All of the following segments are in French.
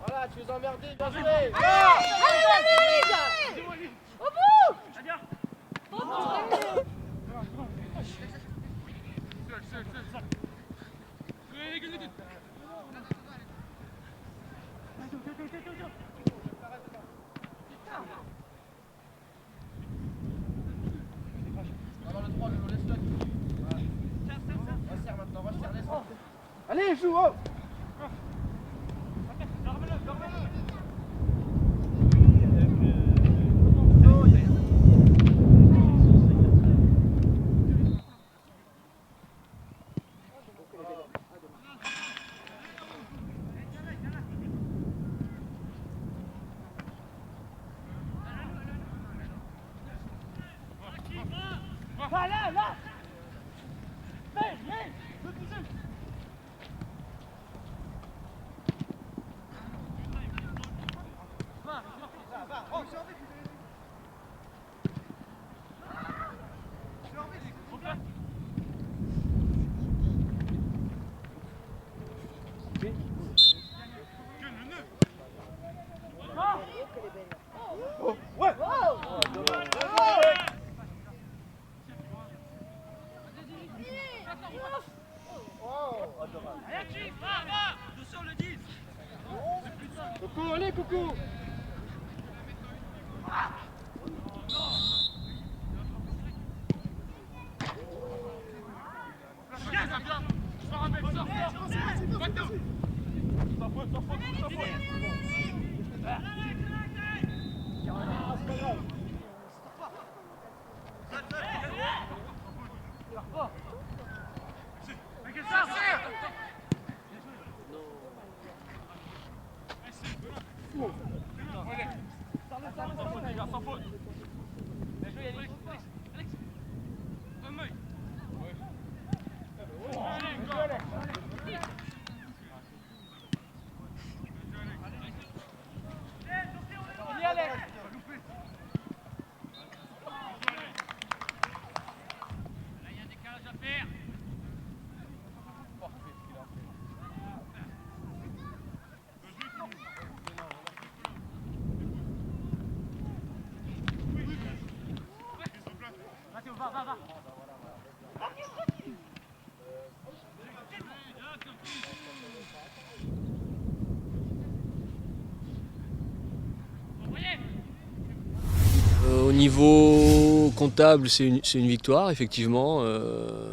Voilà, tu es emmerdé, bien joué. Au bout. Allez, joue, oh. Là. Oh, ouais. Coucou, allez, coucou. Au niveau comptable, c'est une victoire, effectivement,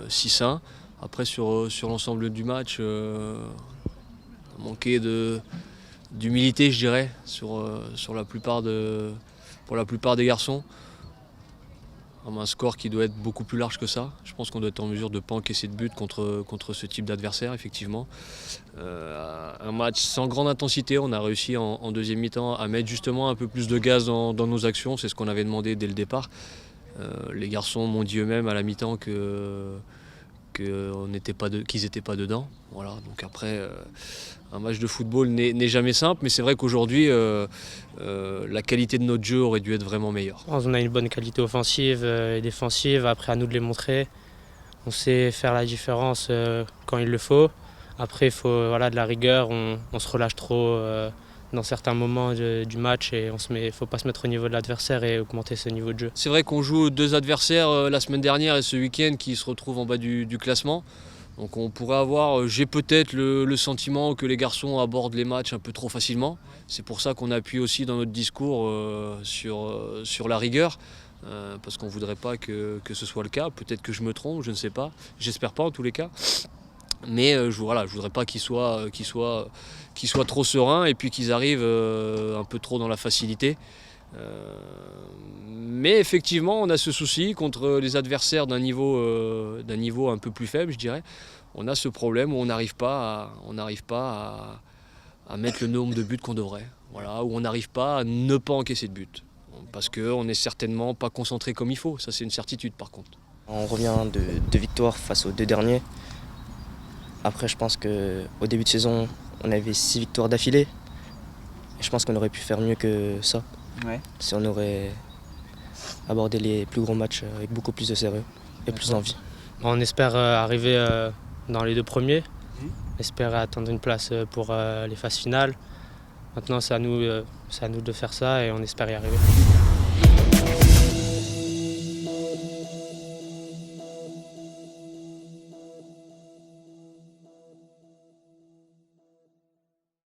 6-1. Après, sur l'ensemble du match, on a manqué d'humilité, je dirais, pour la plupart des garçons. Un score qui doit être beaucoup plus large que ça. Je pense qu'on doit être en mesure de ne pas encaisser de but contre ce type d'adversaire, effectivement. Un match sans grande intensité, on a réussi en deuxième mi-temps à mettre justement un peu plus de gaz dans nos actions, c'est ce qu'on avait demandé dès le départ. Les garçons m'ont dit eux-mêmes à la mi-temps qu'ils n'étaient pas dedans. Voilà, donc après, un match de football n'est jamais simple, mais c'est vrai qu'aujourd'hui, la qualité de notre jeu aurait dû être vraiment meilleure. On a une bonne qualité offensive et défensive, après à nous de les montrer. On sait faire la différence quand il le faut. Après, il faut de la rigueur, on se relâche trop dans certains moments du match et il ne faut pas se mettre au niveau de l'adversaire et augmenter ce niveau de jeu. C'est vrai qu'on joue deux adversaires la semaine dernière et ce week-end qui se retrouvent en bas du classement. Donc on pourrait avoir, j'ai peut-être le sentiment que les garçons abordent les matchs un peu trop facilement. C'est pour ça qu'on appuie aussi dans notre discours sur la rigueur. Parce qu'on ne voudrait pas que ce soit le cas. Peut-être que je me trompe, je ne sais pas. J'espère pas en tous les cas. Mais je ne voudrais pas qu'ils soient trop sereins et puis qu'ils arrivent un peu trop dans la facilité. Mais effectivement, on a ce souci contre les adversaires d'un niveau un peu plus faible, je dirais. On a ce problème où on n'arrive pas à mettre le nombre de buts qu'on devrait. Voilà, où on n'arrive pas à ne pas encaisser de buts. Parce qu'on n'est certainement pas concentré comme il faut. Ça, c'est une certitude par contre. On revient de 2 victoires face aux 2 derniers. Après, je pense qu'au début de saison, on avait 6 victoires d'affilée. Et je pense qu'on aurait pu faire mieux que ça. Ouais. Si on aurait abordé les plus gros matchs avec beaucoup plus de sérieux et plus d'envie. On espère arriver dans les 2 premiers, espérer attendre une place pour les phases finales. Maintenant, c'est à nous de faire ça et on espère y arriver.